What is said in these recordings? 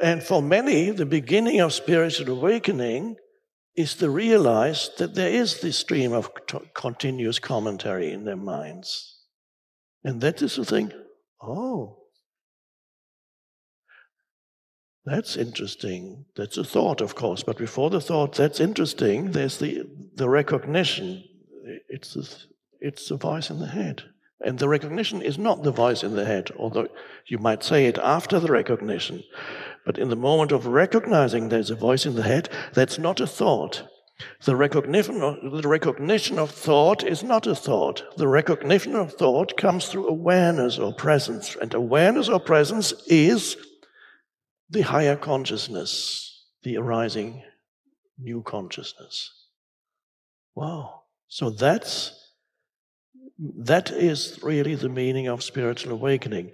And for many, the beginning of spiritual awakening is to realize that there is this stream of continuous commentary in their minds. And that is to think, oh, that's interesting. That's a thought, of course. But before the thought, that's interesting, there's the recognition. It's the voice in the head. And the recognition is not the voice in the head, although you might say it after the recognition. But in the moment of recognizing there's a voice in the head, that's not a thought. The recognition of thought is not a thought. The recognition of thought comes through awareness or presence. And awareness or presence is the higher consciousness, the arising new consciousness. Wow. So that is really the meaning of spiritual awakening.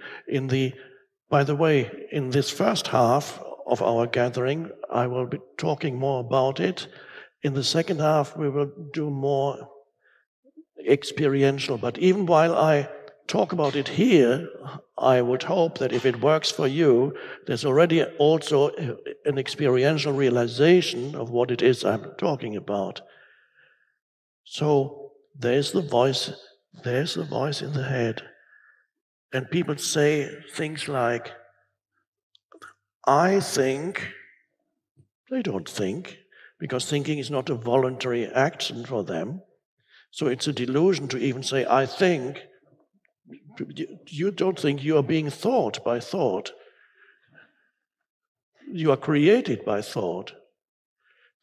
By the way, in this first half of our gathering, I will be talking more about it. In the second half, we will do more experiential. But even while I talk about it here, I would hope that if it works for you, there's already also an experiential realization of what it is I'm talking about. So there's the voice in the head. And people say things like, I think. They don't think, because thinking is not a voluntary action for them. So it's a delusion to even say, I think. You don't think, you are being thought by thought. You are created by thought.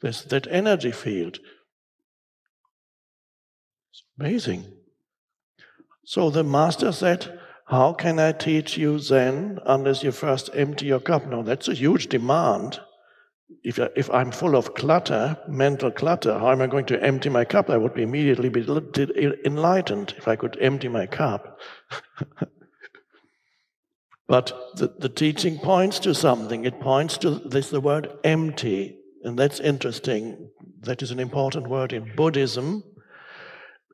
There's that energy field. It's amazing. So the master said, how can I teach you Zen unless you first empty your cup? Now that's a huge demand. If I'm full of clutter, mental clutter, how am I going to empty my cup? I would immediately be enlightened if I could empty my cup. But the teaching points to something. It points to the word empty. And that's interesting. That is an important word in Buddhism.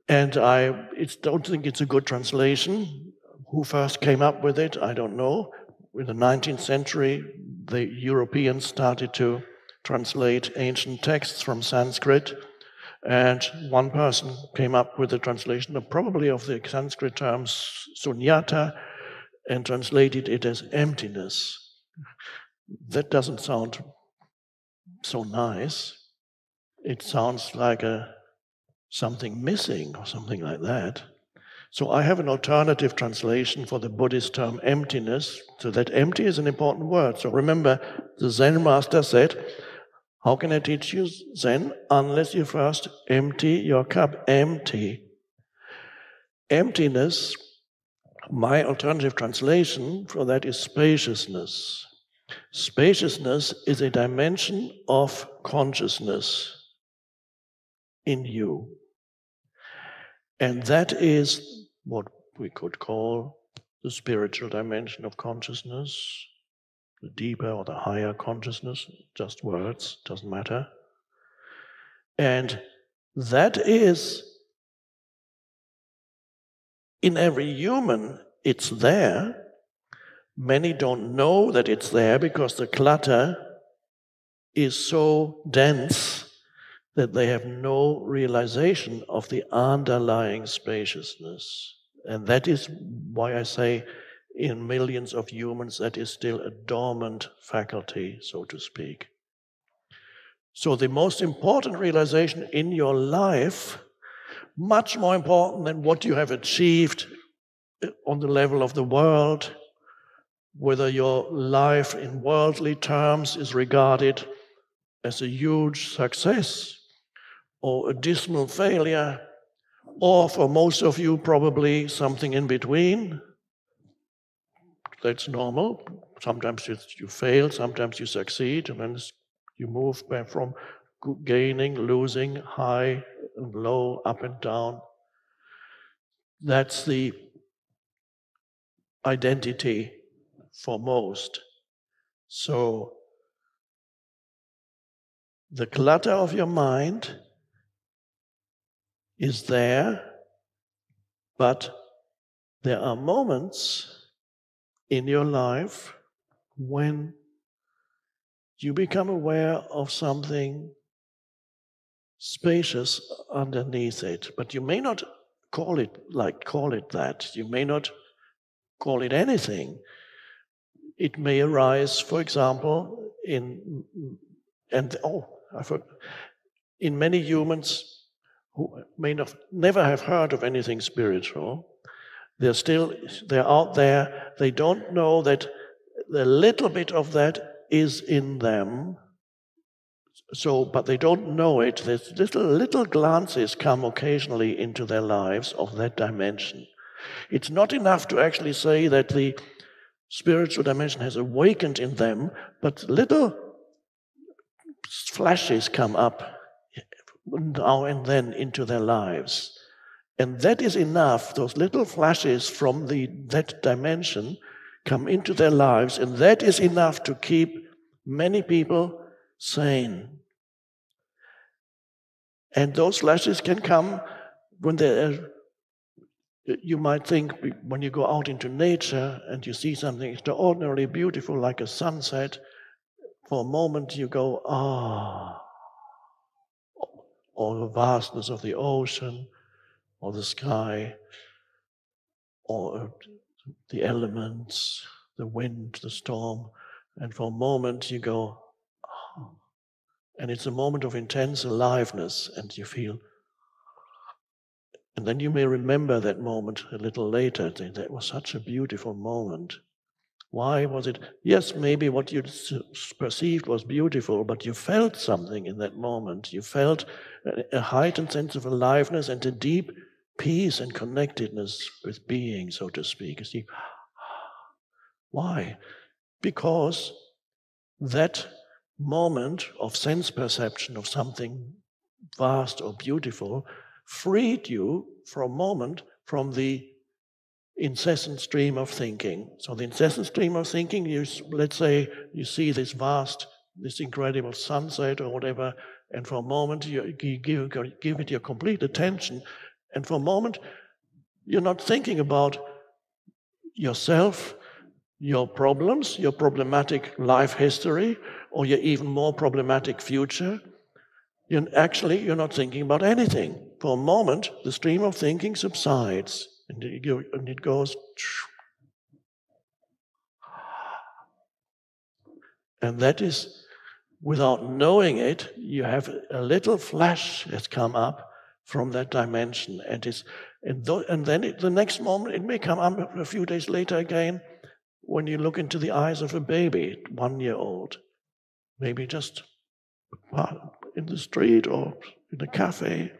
And I don't think it's a good translation. Who first came up with it, I don't know. In the 19th century, the Europeans started to translate ancient texts from Sanskrit, and one person came up with a translation probably of the Sanskrit term sunyata and translated it as emptiness. That doesn't sound so nice. It sounds like something missing or something like that. So I have an alternative translation for the Buddhist term emptiness. So that empty is an important word. So remember, the Zen master said, how can I teach you Zen unless you first empty your cup? Empty. Emptiness, my alternative translation for that is spaciousness. Spaciousness is a dimension of consciousness in you. And that is what we could call the spiritual dimension of consciousness, the deeper or the higher consciousness, just words, doesn't matter. And that is, in every human, it's there. Many don't know that it's there because the clutter is so dense that they have no realization of the underlying spaciousness. And that is why I say in millions of humans that is still a dormant faculty, so to speak. So the most important realization in your life, much more important than what you have achieved on the level of the world, whether your life in worldly terms is regarded as a huge success or a dismal failure, or for most of you probably something in between. That's normal. Sometimes you fail, sometimes you succeed, and then you move back from gaining, losing, high and low, up and down. That's the identity for most. So the clutter of your mind is there, but there are moments in your life when you become aware of something spacious underneath it. But you may not call it that. You may not call it anything. It may arise, for example, in many humans who may never have heard of anything spiritual. They're out there. They don't know that a little bit of that is in them. But they don't know it. There's little glances come occasionally into their lives of that dimension. It's not enough to actually say that the spiritual dimension has awakened in them, but little flashes come up now and then into their lives. And that is enough. Those little flashes from that dimension come into their lives, and that is enough to keep many people sane. And those flashes can come when you might think, when you go out into nature and you see something extraordinarily beautiful like a sunset, for a moment you go, or the vastness of the ocean, or the sky, or the elements, the wind, the storm, and for a moment you go, and it's a moment of intense aliveness, and you feel, and then you may remember that moment a little later. That was such a beautiful moment. Why was it? Yes, maybe what you perceived was beautiful, but you felt something in that moment. You felt a heightened sense of aliveness and a deep peace and connectedness with being, so to speak. You see, why? Because that moment of sense perception of something vast or beautiful freed you for a moment from the incessant stream of thinking. So the incessant stream of thinking, let's say you see this incredible sunset or whatever, and for a moment you give it your complete attention, and for a moment you're not thinking about yourself, your problems, your problematic life history, or your even more problematic future. You're not thinking about anything. For a moment, the stream of thinking subsides, and it goes. And that is, without knowing it, you have a little flash has come up from that dimension, and then the next moment it may come up a few days later again, when you look into the eyes of a baby, 1 year old, maybe just in the street or in a cafe,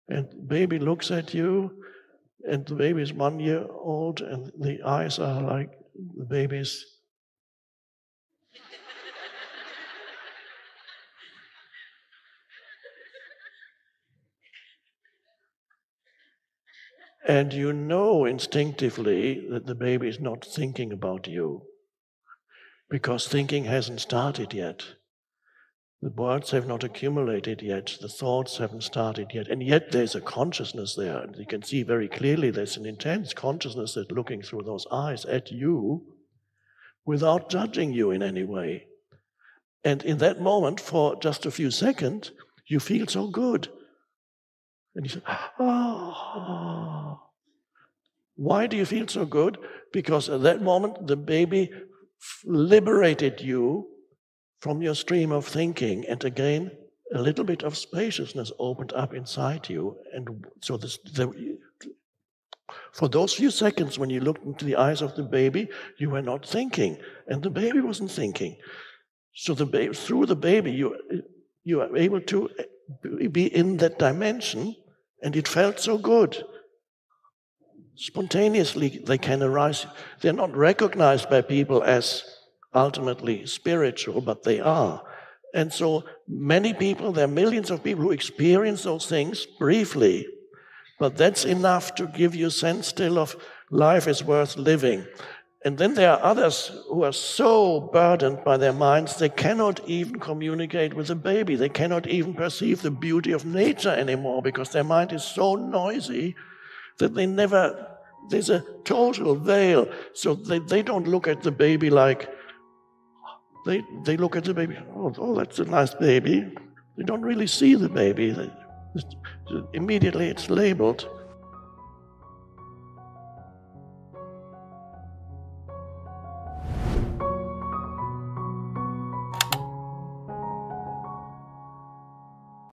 and the baby looks at you, and the baby is 1 year old, and the eyes are like the baby's. And you know instinctively that the baby is not thinking about you, because thinking hasn't started yet. The words have not accumulated yet, the thoughts haven't started yet, and yet there's a consciousness there, and you can see very clearly there's an intense consciousness that's looking through those eyes at you without judging you in any way. And in that moment, for just a few seconds, you feel so good. And you say, Why do you feel so good? Because at that moment, the baby liberated you from your stream of thinking, and again, a little bit of spaciousness opened up inside you. And so for those few seconds when you looked into the eyes of the baby, you were not thinking, and the baby wasn't thinking. So through the baby, you are able to be in that dimension, and it felt so good. Spontaneously, they can arise. They're not recognized by people as ultimately spiritual, but they are. And so many people, there are millions of people who experience those things briefly, but that's enough to give you a sense still of life is worth living. And then there are others who are so burdened by their minds, they cannot even communicate with a baby. They cannot even perceive the beauty of nature anymore because their mind is so noisy that there's a total veil. So they don't look at the baby like, they look at the baby, oh, that's a nice baby. They don't really see the baby. Immediately it's labeled.